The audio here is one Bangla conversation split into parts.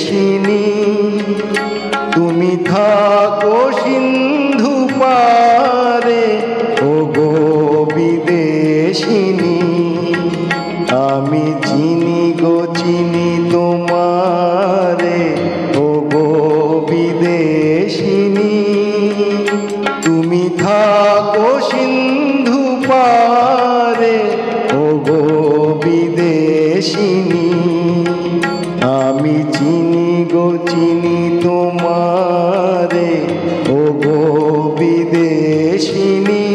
বিদেশিনী তুমি থাকো সিন্ধু পারে ওগো বিদেশিনী আমি চিনি গো চিনি তোমারে ওগো বিদেশিনী তুমি থাকো সিন্ধু পারে ওগো বিদেশিনী আমি চিনি গো চিনি তোমারে ওগো বিদেশিনী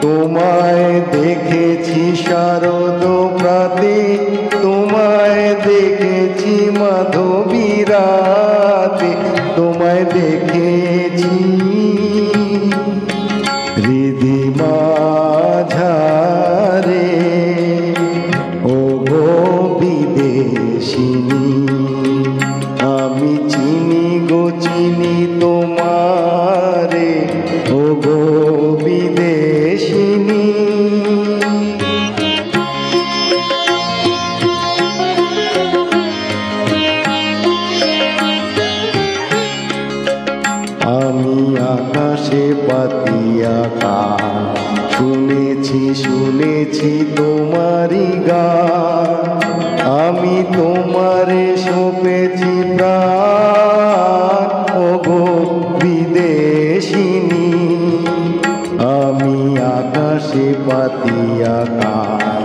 তোমায় দেখেছি শারদ প্রাতে তোমায় দেখেছি মাধবী রাতে তোমায় দেখেছি হৃদি মাঝারে ওগো বিদেশিনী আমি চিনি গো চিনি তোমারে ওগো বিদেশিনী আমি আকাশে পাতিয়া গান শুনেছি শুনেছি তোমারি গান আমি তোমারে সঁপেছি প্রাণ ওগো বিদেশিনী আমি আকাশে পাতিয়া গান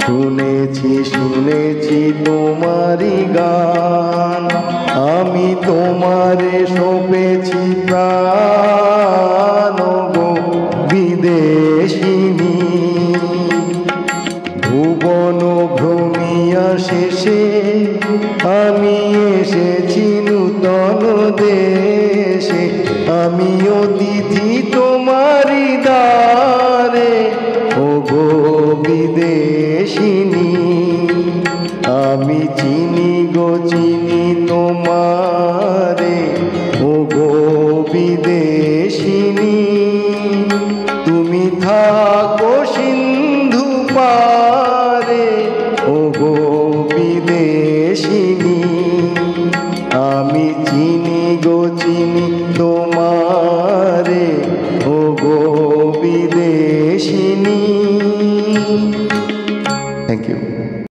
শুনেছি শুনেছি তোমারি গান আমি তোমারে সঁপেছি প্রাণ গো বিদেশিনী ভুবন ভ্রমিয়া শেষে আমি এসেছি নূতন দেশে আমি অতিথি তোমারি দ্বারে ওগো বিদেশিনী আমি চিনি গো চিনি তোমারে ওগো বিদেশিনী তুমি থাকো